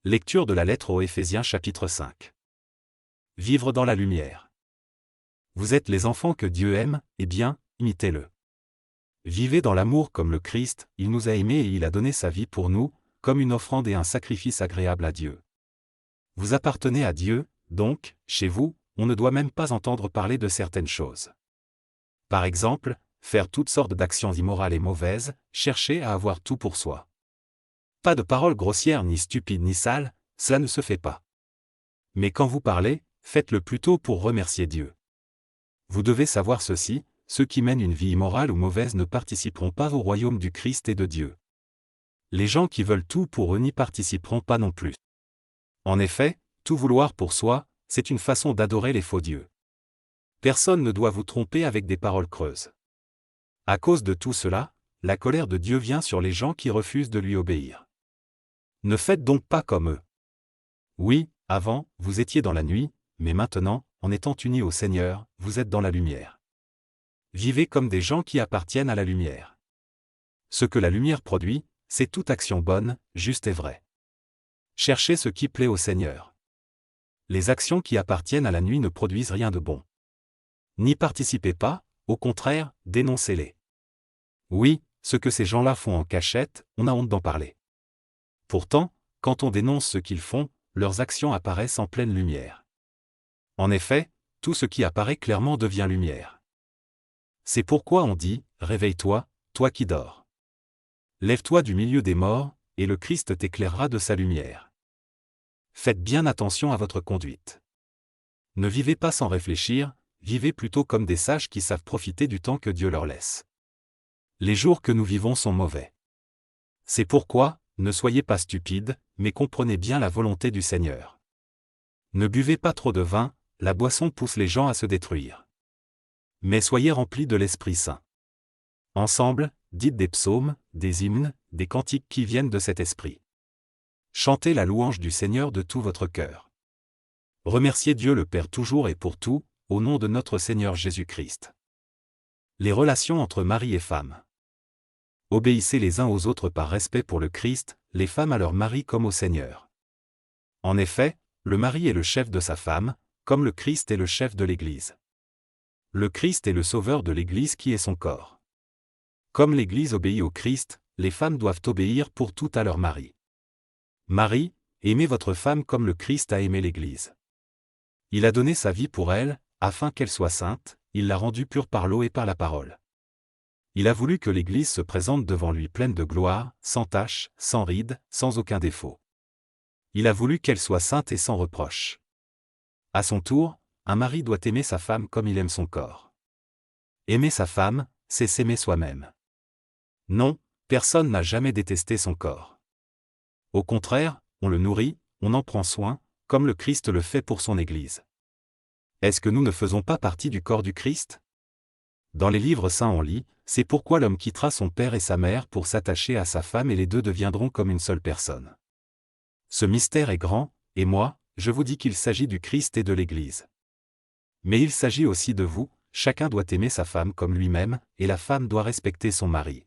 Lecture de la lettre aux Éphésiens chapitre 5. Vivre dans la lumière. Vous êtes les enfants que Dieu aime, eh bien, imitez-le. Vivez dans l'amour comme le Christ, il nous a aimés et il a donné sa vie pour nous, comme une offrande et un sacrifice agréable à Dieu. Vous appartenez à Dieu, donc, chez vous, on ne doit même pas entendre parler de certaines choses. Par exemple, faire toutes sortes d'actions immorales et mauvaises, chercher à avoir tout pour soi. Pas de paroles grossières ni stupides ni sales, cela ne se fait pas. Mais quand vous parlez, faites-le plutôt pour remercier Dieu. Vous devez savoir ceci, ceux qui mènent une vie immorale ou mauvaise ne participeront pas au royaume du Christ et de Dieu. Les gens qui veulent tout pour eux n'y participeront pas non plus. En effet, tout vouloir pour soi, c'est une façon d'adorer les faux dieux. Personne ne doit vous tromper avec des paroles creuses. À cause de tout cela, la colère de Dieu vient sur les gens qui refusent de lui obéir. Ne faites donc pas comme eux. Oui, avant, vous étiez dans la nuit, mais maintenant, en étant unis au Seigneur, vous êtes dans la lumière. Vivez comme des gens qui appartiennent à la lumière. Ce que la lumière produit, c'est toute action bonne, juste et vraie. Cherchez ce qui plaît au Seigneur. Les actions qui appartiennent à la nuit ne produisent rien de bon. N'y participez pas, au contraire, dénoncez-les. Oui, ce que ces gens-là font en cachette, on a honte d'en parler. Pourtant, quand on dénonce ce qu'ils font, leurs actions apparaissent en pleine lumière. En effet, tout ce qui apparaît clairement devient lumière. C'est pourquoi on dit, réveille-toi, toi qui dors. Lève-toi du milieu des morts, et le Christ t'éclairera de sa lumière. Faites bien attention à votre conduite. Ne vivez pas sans réfléchir, vivez plutôt comme des sages qui savent profiter du temps que Dieu leur laisse. Les jours que nous vivons sont mauvais. C'est pourquoi, ne soyez pas stupides, mais comprenez bien la volonté du Seigneur. Ne buvez pas trop de vin, la boisson pousse les gens à se détruire. Mais soyez remplis de l'Esprit Saint. Ensemble, dites des psaumes, des hymnes, des cantiques qui viennent de cet esprit. Chantez la louange du Seigneur de tout votre cœur. Remerciez Dieu le Père toujours et pour tout, au nom de notre Seigneur Jésus-Christ. Les relations entre mari et femme. Obéissez les uns aux autres par respect pour le Christ, les femmes à leur mari comme au Seigneur. En effet, le mari est le chef de sa femme, comme le Christ est le chef de l'Église. Le Christ est le sauveur de l'Église qui est son corps. Comme l'Église obéit au Christ, les femmes doivent obéir pour tout à leur mari. Mari, aimez votre femme comme le Christ a aimé l'Église. Il a donné sa vie pour elle, afin qu'elle soit sainte, il l'a rendue pure par l'eau et par la parole. Il a voulu que l'Église se présente devant lui pleine de gloire, sans tache, sans ride, sans aucun défaut. Il a voulu qu'elle soit sainte et sans reproche. À son tour, un mari doit aimer sa femme comme il aime son corps. Aimer sa femme, c'est s'aimer soi-même. Non, personne n'a jamais détesté son corps. Au contraire, on le nourrit, on en prend soin, comme le Christ le fait pour son Église. Est-ce que nous ne faisons pas partie du corps du Christ ? Dans les livres saints on lit, c'est pourquoi l'homme quittera son père et sa mère pour s'attacher à sa femme et les deux deviendront comme une seule personne. Ce mystère est grand, et moi, je vous dis qu'il s'agit du Christ et de l'Église. Mais il s'agit aussi de vous, chacun doit aimer sa femme comme lui-même, et la femme doit respecter son mari.